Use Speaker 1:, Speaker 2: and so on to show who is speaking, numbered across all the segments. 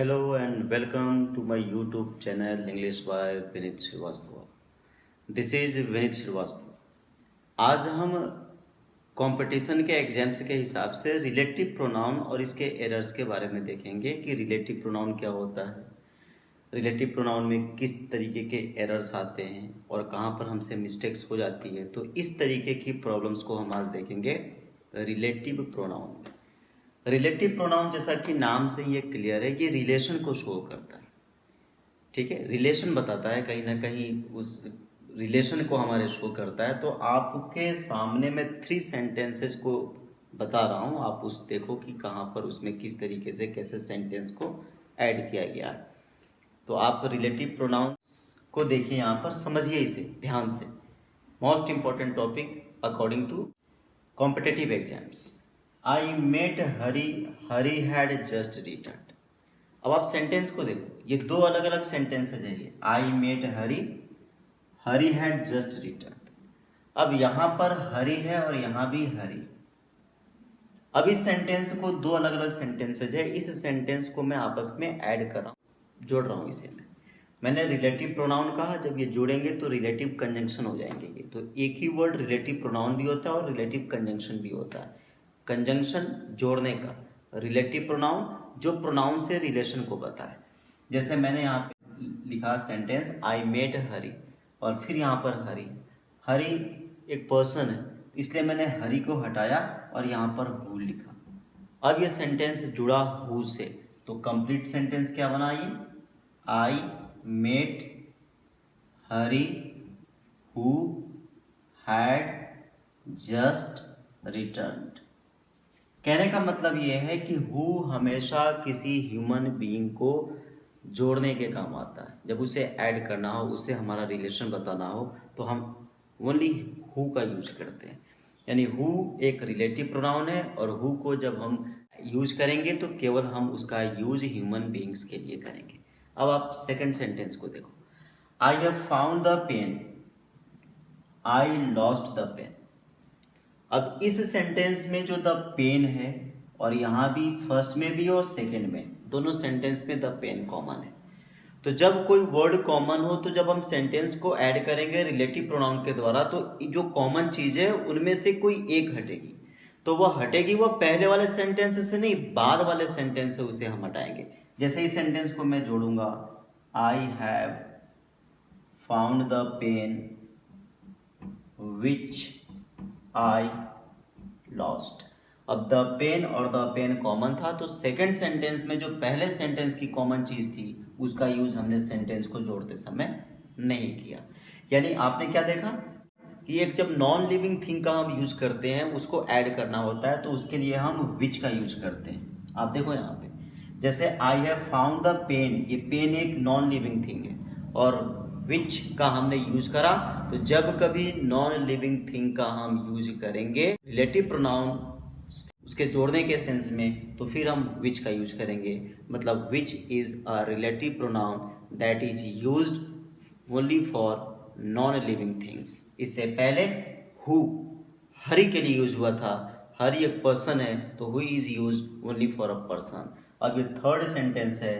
Speaker 1: Hello and welcome to my YouTube channel English by Vinit Srivastava. This is Vinit Srivastava. आज हम competition के exams के हिसाब से रिलेटिव प्रोनाउन और इसके एरर्स के बारे में देखेंगे कि रिलेटिव प्रोनाउन क्या होता है, रिलेटिव प्रोनाउन में किस तरीके के एरर्स आते हैं और कहाँ पर हमसे मिस्टेक्स हो जाती है। तो इस तरीके की प्रॉब्लम्स को हम आज देखेंगे रिलेटिव प्रोनाउन में। रिलेटिव प्रोनाउन जैसा कि नाम से ये क्लियर है, ये रिलेशन को शो करता है। ठीक है, रिलेशन बताता है, कहीं ना कहीं उस रिलेशन को हमारे शो करता है। तो आपके सामने मैं 3 सेंटेंसेस को बता रहा हूँ, आप उस देखो कि कहाँ पर उसमें किस तरीके से कैसे सेंटेंस को ऐड किया गया है। तो आप रिलेटिव प्रोनाउन को देखिए, यहाँ पर समझिए इसे ध्यान से। Most important topic according to competitive exams. I met Hari, Hari had just return. अब आप सेंटेंस को देखो, ये 2 अलग अलग सेंटेंसेज है ये। I met Hari, Hari had just return. अब यहां पर हरी है और यहां भी हरी। अब इस सेंटेंस को 2 अलग अलग सेंटेंसेज है, इस सेंटेंस को मैं आपस में ऐड कर रहा हूं, जोड़ रहा हूं इसे मैंने रिलेटिव प्रोनाउन कहा, जब ये जोड़ेंगे तो रिलेटिव कंजंक्शन हो जाएंगे ये। तो एक ही वर्ड रिलेटिव प्रोनाउन भी होता है और रिलेटिव कंजंक्शन भी होता है। कंजंक्शन जोड़ने का, रिलेटिव प्रोनाउन जो प्रोनाउन से रिलेशन को बताए। जैसे मैंने यहाँ पे लिखा सेंटेंस आई मेट हरी, और फिर यहाँ पर हरी। हरी एक पर्सन है, इसलिए मैंने हरी को हटाया और यहाँ पर हु लिखा। अब ये सेंटेंस जुड़ा हु से, तो कंप्लीट सेंटेंस क्या बना ये? I met Hari who had just returned. कहने का मतलब ये है कि हु हमेशा किसी ह्यूमन बीइंग को जोड़ने के काम आता है। जब उसे ऐड करना हो, उससे हमारा रिलेशन बताना हो, तो हम ओनली हु का यूज करते हैं। यानी हु एक रिलेटिव प्रोनाउन है, और हु को जब हम यूज करेंगे तो केवल हम उसका यूज ह्यूमन बीइंग्स के लिए करेंगे। अब आप सेकंड सेंटेंस को देखो, I have found the pen, I lost the pen. अब इस सेंटेंस में जो द पेन है, और यहां भी फर्स्ट में भी और सेकंड में, दोनों सेंटेंस में द पेन कॉमन है। तो जब कोई वर्ड कॉमन हो, तो जब हम सेंटेंस को ऐड करेंगे रिलेटिव प्रोनाउन के द्वारा, तो जो कॉमन चीज है उनमें से कोई एक हटेगी। तो वह हटेगी, वह पहले वाले सेंटेंस से नहीं, बाद वाले सेंटेंस से उसे हम हटाएंगे। जैसे इस सेंटेंस को मैं जोड़ूंगा, I have found the pen which I lost. अब द पेन और द पेन कॉमन था, तो सेकंड सेंटेंस में जो पहले सेंटेंस की कॉमन चीज थी, उसका यूज हमने सेंटेंस को जोड़ते समय नहीं किया। यानी आपने क्या देखा कि एक जब नॉन लिविंग थिंग का हम यूज करते हैं, उसको ऐड करना होता है, तो उसके लिए हम विच का यूज करते हैं। आप देखो यहाँ पे, जैसे I have found the pen, ये पेन एक नॉन लिविंग थिंग है, और विच का हमने यूज करा। तो जब कभी नॉन लिविंग थिंग का हम यूज करेंगे रिलेटिव प्रोनाउन उसके जोड़ने के सेंस में, तो फिर हम विच का यूज करेंगे। मतलब which is a relative pronoun that is used only for non living things. इससे पहले हु हरी के लिए यूज हुआ था, हरी एक पर्सन है, तो who is used only for a person. अब ये थर्ड सेंटेंस है,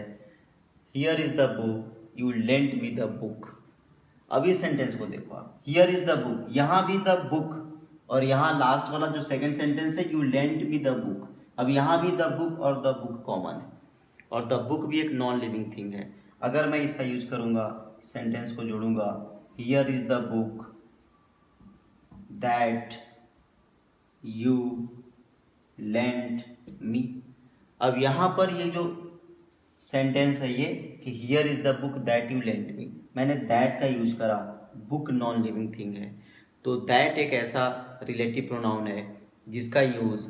Speaker 1: here is the book you lent me the book. अब इस सेंटेंस को देखो आप, हियर इज द बुक, यहां भी द बुक, और यहां लास्ट वाला जो सेकंड सेंटेंस है, you lent me the book. अब यहां भी द बुक और द बुक कॉमन है, और द बुक भी एक नॉन लिविंग थिंग है। अगर मैं इसका यूज करूंगा, सेंटेंस को जोड़ूंगा, here is the book that you lent me. अब यहां पर ये जो सेंटेंस है ये कि here is the book that you lent me, मैंने दैट का यूज करा, बुक नॉन लिविंग थिंग है। तो दैट एक ऐसा रिलेटिव प्रोनाउन है जिसका यूज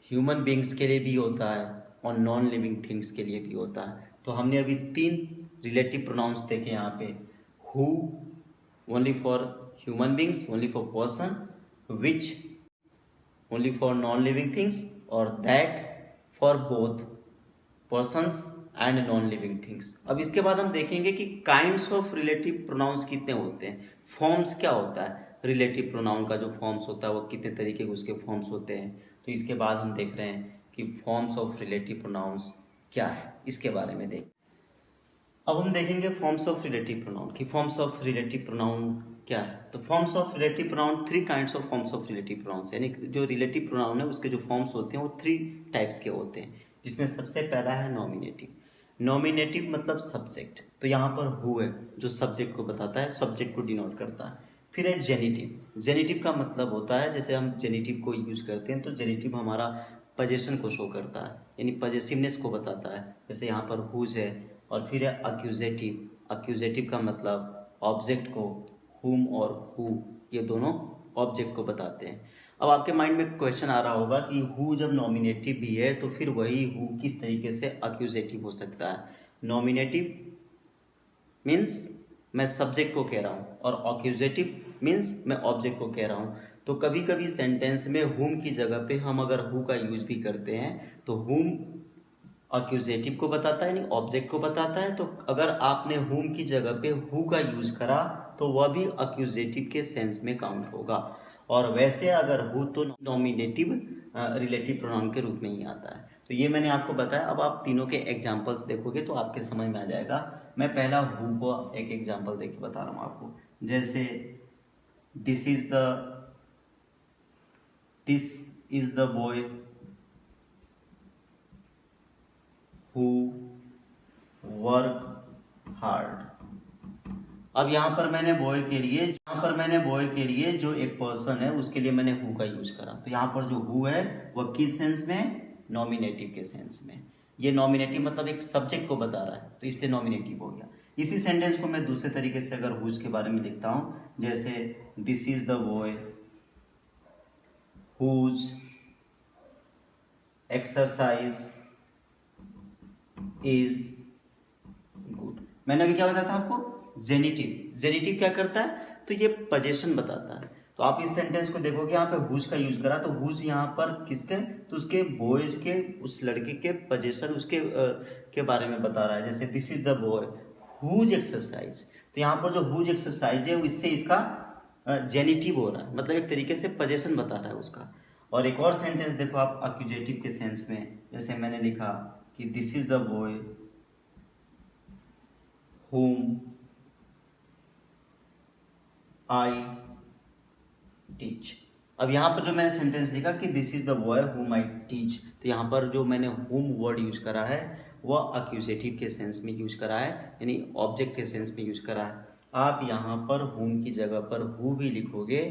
Speaker 1: ह्यूमन बींग्स के लिए भी होता है और नॉन लिविंग थिंग्स के लिए भी होता है। तो हमने अभी 3 रिलेटिव प्रोनाउंस देखे यहाँ पे, who only for human beings, only for person, which only for non living things, और that for both persons and non living things. अब इसके बाद हम देखेंगे कि काइंड्स ऑफ रिलेटिव प्रोनाउंस कितने होते हैं, फॉर्म्स क्या होता है रिलेटिव प्रोनाउन का, जो फॉर्म्स होता है वो कितने तरीके के उसके फॉर्म्स होते हैं। तो इसके बाद हम देख रहे हैं कि फॉर्म्स ऑफ रिलेटिव प्रोनाउंस क्या है, इसके बारे में देख। अब हम देखेंगे फॉर्म्स ऑफ रिलेटिव प्रोनाउन की फॉर्म्स ऑफ रिलेटिव प्रोनाउन क्या है। तो forms of relative pronoun 3 kinds of forms of relative pronouns, यानी जो रिलेटिव प्रोनाउन है उसके जो फॉर्म्स होते हैं वो 3 टाइप्स के होते हैं, जिसमें सबसे पहला है नॉमिनेटिव। नॉमिनेटिव मतलब सब्जेक्ट, तो यहाँ पर हु है जो सब्जेक्ट को बताता है, सब्जेक्ट को डिनोट करता है। फिर है जेनिटिव। जेनिटिव का मतलब होता है, जैसे हम जेनिटिव को यूज करते हैं तो जेनिटिव हमारा पोजीशन को शो करता है, यानी पॉजेसिवनेस को बताता है, जैसे यहाँ पर हुज है। और फिर है अक्यूजेटिव। अक्यूजेटिव का मतलब ऑब्जेक्ट को, हुम और हु, ये दोनों ऑब्जेक्ट को बताते हैं। अब आपके माइंड में क्वेश्चन आ रहा होगा कि हु जब नॉमिनेटिव भी है तो फिर वही हु किस तरीके से अक्यूजेटिव हो सकता है। नॉमिनेटिव मीन्स मैं सब्जेक्ट को कह रहा हूँ और अक्यूजेटिव मीन्स मैं ऑब्जेक्ट को कह रहा हूँ। तो कभी कभी सेंटेंस में हुम की जगह पे हम अगर हु का यूज भी करते हैं तो हुम अक्यूजेटिव को बताता है, यानी ऑब्जेक्ट को बताता है। तो अगर आपने हुम की जगह पे हु का यूज करा तो वह भी अक्यूजेटिव के सेंस में काउंट होगा। और वैसे अगर हु तो नॉमिनेटिव रिलेटिव प्रोनाउन के रूप में ही आता है। तो ये मैंने आपको बताया। अब आप तीनों के एग्जाम्पल्स देखोगे तो आपके समझ में आ जाएगा। मैं पहला हु को एक एग्जाम्पल देके बता रहा हूँ आपको। जैसे this is the boy who work hard. अब यहाँ पर मैंने बॉय के लिए जो एक पर्सन है उसके लिए मैंने हु का यूज करा। तो यहाँ पर जो हु है वह किस सेंस में, नॉमिनेटिव के सेंस में। ये नॉमिनेटिव मतलब एक सब्जेक्ट को बता रहा है तो इसलिए नॉमिनेटिव हो गया। इसी सेंटेंस को मैं दूसरे तरीके से अगर हुज के बारे में लिखता हूँ, जैसे this is the boy whose exercise is good. मैंने अभी क्या बताया था आपको, जेनिटिव। जेनिटिव क्या करता है, तो ये पोजीशन बताता है। तो आप इस सेंटेंस को देखोगे यहाँ पे हुज का यूज करा, तो हुज यहाँ पर किसके, तो उसके बॉयज के, उस लड़के के पोजीशन उसके के बारे में बता रहा है। जैसे this is the boy whose exercise, तो यहाँ पर जो हुज एक्सरसाइज है इससे इसका जेनिटिव हो रहा है, मतलब एक तरीके से पोजीशन बता रहा है उसका। और एक और सेंटेंस देखो आप अक्यूजेटिव के सेंस में, जैसे मैंने लिखा कि this is the boy whom I teach। अब यहाँ पर जो मैंने सेंटेंस लिखा कि this is the boy whom I teach, तो यहाँ पर जो मैंने whom वर्ड यूज करा है वह अक्यूजेटिव के सेंस में यूज करा है, यानी ऑब्जेक्ट के सेंस में यूज करा है। आप यहाँ पर whom की जगह पर who भी लिखोगे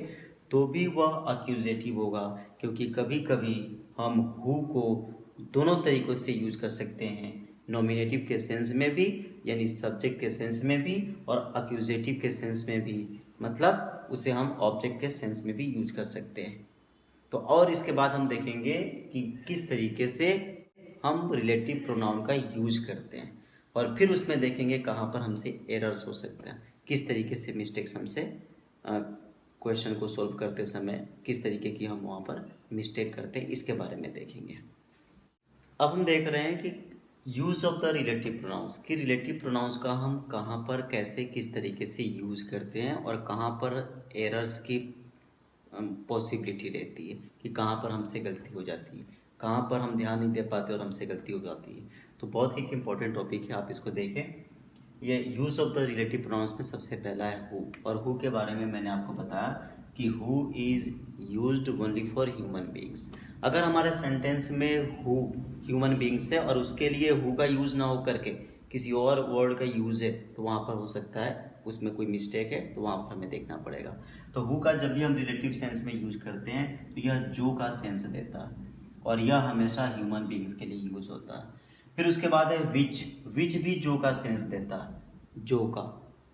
Speaker 1: तो भी वह अक्यूजेटिव होगा, क्योंकि कभी कभी हम who को दोनों तरीकों से यूज कर सकते हैं, नॉमिनेटिव के सेंस में भी यानी सब्जेक्ट के सेंस में भी, और अक्यूजेटिव के सेंस में भी, मतलब उसे हम ऑब्जेक्ट के सेंस में भी यूज कर सकते हैं। तो और इसके बाद हम देखेंगे कि किस तरीके से हम रिलेटिव प्रोनाउन का यूज करते हैं, और फिर उसमें देखेंगे कहाँ पर हमसे एरर्स हो सकते हैं, किस तरीके से मिस्टेक्स हमसे क्वेश्चन को सॉल्व करते समय किस तरीके की हम वहाँ पर मिस्टेक करते हैं, इसके बारे में देखेंगे। अब हम देख रहे हैं कि use of the relative pronouns, कि रिलेटिव प्रोनाउंस का हम कहाँ पर कैसे किस तरीके से यूज़ करते हैं और कहाँ पर एरर्स की पॉसिबिलिटी रहती है, कि कहाँ पर हमसे गलती हो जाती है, कहाँ पर हम ध्यान नहीं दे पाते और हमसे गलती हो जाती है। तो बहुत ही इम्पोर्टेंट टॉपिक है, आप इसको देखें। ये use of the relative pronouns में सबसे पहला है हु, और हु के बारे में मैंने आपको बताया कि who is used only for human beings. अगर हमारे सेंटेंस में हु ह्यूमन बीइंग्स है और उसके लिए हु का यूज़ ना हो करके किसी और वर्ड का यूज़ है, तो वहाँ पर हो सकता है उसमें कोई मिस्टेक है, तो वहाँ पर हमें देखना पड़ेगा। तो हु का जब भी हम रिलेटिव सेंस में यूज करते हैं तो यह जो का सेंस देता है, और यह हमेशा ह्यूमन बीइंग्स के लिए यूज होता है। फिर उसके बाद है विच। विच भी जो का सेंस देता है, जो का।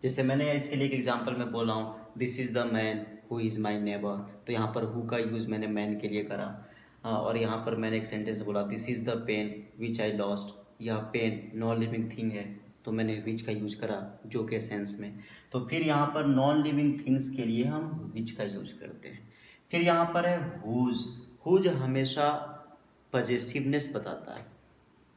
Speaker 1: जैसे मैंने इसके लिए एक एग्जांपल में बोला हूँ, this is the man who is my neighbour, तो यहाँ पर हु का यूज़ मैंने मैन के लिए करा। और यहाँ पर मैंने एक सेंटेंस बोला, this is the pen which I lost, यह पेन नॉन लिविंग थिंग है, तो मैंने विच का यूज करा जो के सेंस में। तो फिर यहाँ पर नॉन लिविंग थिंग्स के लिए हम विच का यूज करते हैं। फिर यहाँ पर है हुज। हुज हमेशा पॉजेसिवनेस बताता है,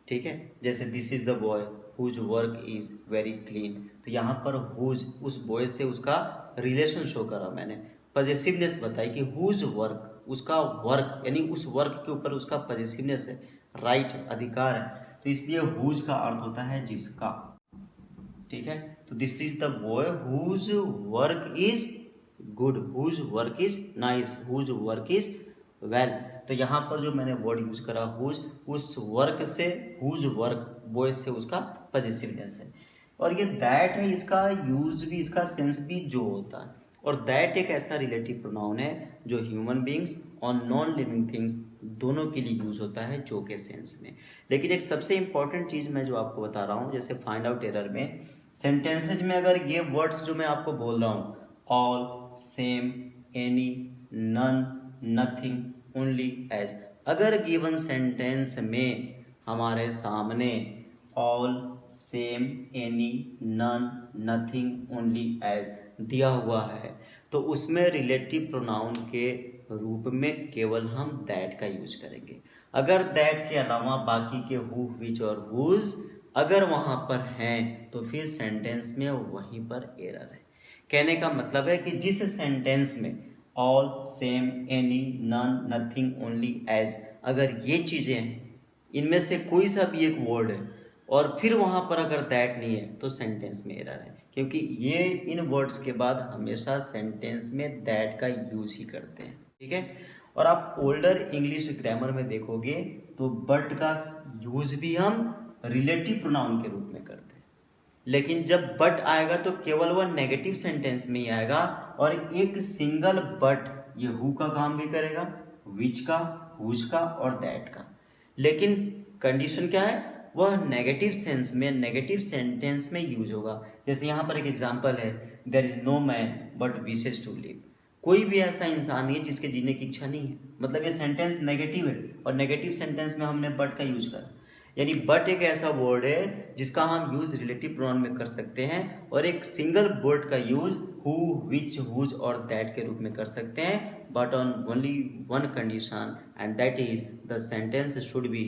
Speaker 1: ठीक है। जैसे this is the boy whose work is very clean, तो यहाँ पर हुज उस बॉय से उसका रिलेशन शो करा मैंने, पॉजेसिवनेस बताई कि हुज वर्क, उसका वर्क यानी उस वर्क के ऊपर उसका पॉजेसिवनेस है, राइट अधिकार है, तो इसलिए हुज का अर्थ होता है जिसका। ठीक है, तो this is the boy whose work is good, whose work is nice, whose work is well. तो यहाँ पर जो मैंने वर्ड यूज करा हुज, उस वर्क से, हुज वर्क बॉय से उसका पॉजिटिवनेस है। और ये दैट है, इसका यूज भी, इसका सेंस भी जो होता है। और दैट एक ऐसा रिलेटिव प्रोनाउन है जो ह्यूमन बींग्स और नॉन लिविंग थिंग्स दोनों के लिए यूज होता है जो के सेंस में। लेकिन एक सबसे इंपॉर्टेंट चीज मैं जो आपको बता रहा हूँ, जैसे फाइंड आउट एरर में सेंटेंसेज में अगर ये वर्ड्स जो मैं आपको बोल रहा हूँ, all, same, any, none, nothing, only, as, अगर गिवन सेंटेंस में हमारे सामने all, same, any, none, nothing, only, as दिया हुआ है, तो उसमें रिलेटिव प्रोनाउन के रूप में केवल हम दैट का यूज करेंगे। अगर दैट के अलावा बाकी के हु, विच और हुज अगर वहां पर हैं तो फिर सेंटेंस में वहीं पर एरर है। कहने का मतलब है कि जिस सेंटेंस में all, same, any, none, nothing, only, as अगर ये चीजें हैं, इनमें से कोई सा भी एक वर्ड है और फिर वहां पर अगर दैट नहीं है तो सेंटेंस में एरर है, क्योंकि ये इन वर्ड्स के बाद हमेशा सेंटेंस में दैट का यूज ही करते हैं। ठीक है, और आप ओल्डर इंग्लिश ग्रामर में देखोगे तो बट का यूज भी हम रिलेटिव प्रोनाउन के रूप में करते हैं, लेकिन जब बट आएगा तो केवल वह नेगेटिव सेंटेंस में ही आएगा और एक सिंगल बट ये हु का काम भी करेगा, विच का, हुज का और दैट का। लेकिन कंडीशन क्या है, वह नेगेटिव सेंस में, नेगेटिव सेंटेंस में यूज होगा। जैसे यहाँ पर एक एग्जांपल है, there is no man but wishes to live, कोई भी ऐसा इंसान नहीं है जिसके जीने की इच्छा नहीं है। मतलब ये सेंटेंस नेगेटिव है और नेगेटिव सेंटेंस में हमने बट का यूज करा, यानी बट एक ऐसा वर्ड है जिसका हम यूज रिलेटिव प्रोनाउन में कर सकते हैं और एक सिंगल वर्ड का यूज हु, विच, हुज और दैट के रूप में कर सकते हैं, but on only one condition, and that is the sentence should be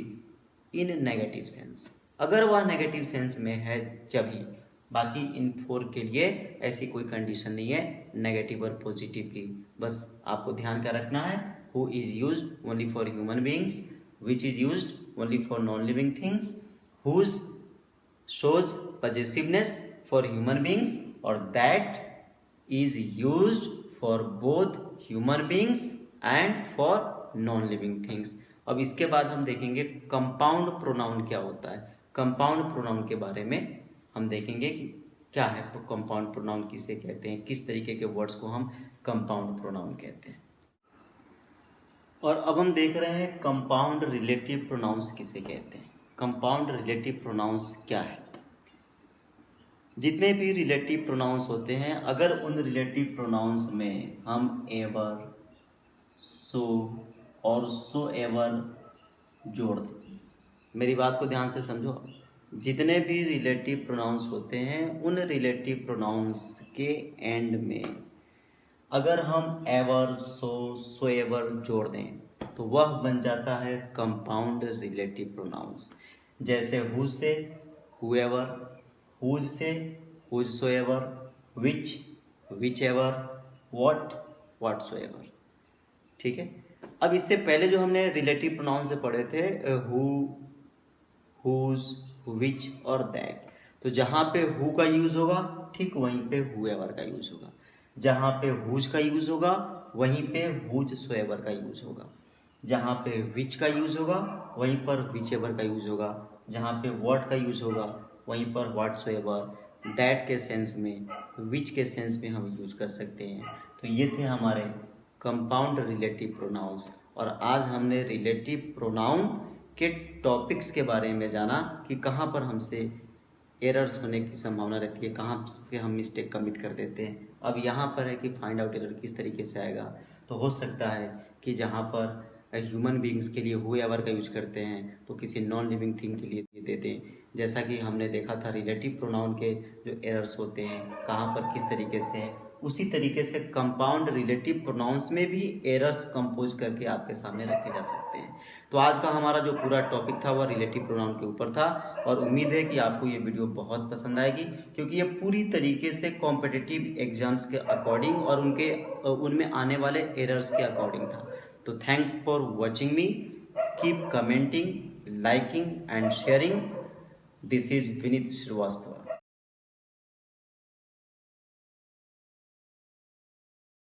Speaker 1: in negative sense. अगर वह नेगेटिव सेंस में है जभी, बाकी इन फोर के लिए ऐसी कोई कंडीशन नहीं है नेगेटिव और पॉजिटिव की। बस आपको ध्यान क्या रखना है, who is used only for human beings, which is used only for non-living things, whose shows possessiveness for human beings, or that is used for both human beings and for non-living things। अब इसके बाद हम देखेंगे compound pronoun क्या होता है। Compound pronoun के बारे में हम देखेंगे कि क्या है, तो कंपाउंड प्रोनाउन किसे कहते हैं, किस तरीके के वर्ड्स को हम कंपाउंड प्रोनाउन कहते हैं। और अब हम देख रहे हैं कंपाउंड रिलेटिव प्रोनाउंस किसे कहते हैं। कंपाउंड रिलेटिव प्रोनाउंस क्या है, जितने भी रिलेटिव प्रोनाउंस होते हैं अगर उन रिलेटिव प्रोनाउंस में हम एवर, सो और सो एवर जोड़ दें, मेरी बात को ध्यान से समझो, जितने भी रिलेटिव प्रोनाउंस होते हैं उन रिलेटिव प्रोनाउंस के एंड में अगर हम एवर, सो एवर जोड़ दें तो वह बन जाता है कंपाउंड रिलेटिव प्रोनाउंस। जैसे हु से हुएवर, हुज से हुजसोएवर, विच, विच एवर, व्हाट, व्हाटसोएवर। ठीक है, अब इससे पहले जो हमने रिलेटिव प्रोनाउन से पढ़े थे हु, हुज, विच और दैट, तो जहाँ पे हु का यूज होगा ठीक वहीं पे हुएवर का यूज होगा, जहाँ पे हुज का यूज होगा वहीं पे हुज सोएवर का यूज होगा, जहाँ पे विच का यूज होगा वहीं पर विच एवर का यूज होगा, जहाँ पे व्हाट का यूज होगा वहीं पर व्हाट सोएवर, दैट के सेंस में, विच के सेंस में हम यूज कर सकते हैं। तो ये थे हमारे कंपाउंड रिलेटिव प्रोनाउंस, और आज हमने रिलेटिव प्रोनाउन के टॉपिक्स के बारे में जाना कि कहाँ पर हमसे एरर्स होने की संभावना रहती है, कहाँ पे हम मिस्टेक कमिट कर देते हैं। अब यहाँ पर है कि फाइंड आउट एरर किस तरीके से आएगा, तो हो सकता है कि जहाँ पर ह्यूमन बींग्स के लिए हु एवर का यूज करते हैं तो किसी नॉन लिविंग थिंग के लिए देते हैं। जैसा कि हमने देखा था रिलेटिव प्रोनाउन के जो एरर्स होते हैं कहाँ पर किस तरीके से हैं, उसी तरीके से कंपाउंड रिलेटिव प्रोनाउंस में भी एरर्स कंपोज करके आपके सामने रखे जा सकते हैं। तो आज का हमारा जो पूरा टॉपिक था वह रिलेटिव प्रोनाउन के ऊपर था, और उम्मीद है कि आपको ये वीडियो बहुत पसंद आएगी, क्योंकि ये पूरी तरीके से कॉम्पिटिटिव एग्जाम्स के अकॉर्डिंग और उनमें आने वाले एरर्स के अकॉर्डिंग था। तो thanks for watching me, keep commenting, liking and sharing. This is Vineet Srivastava.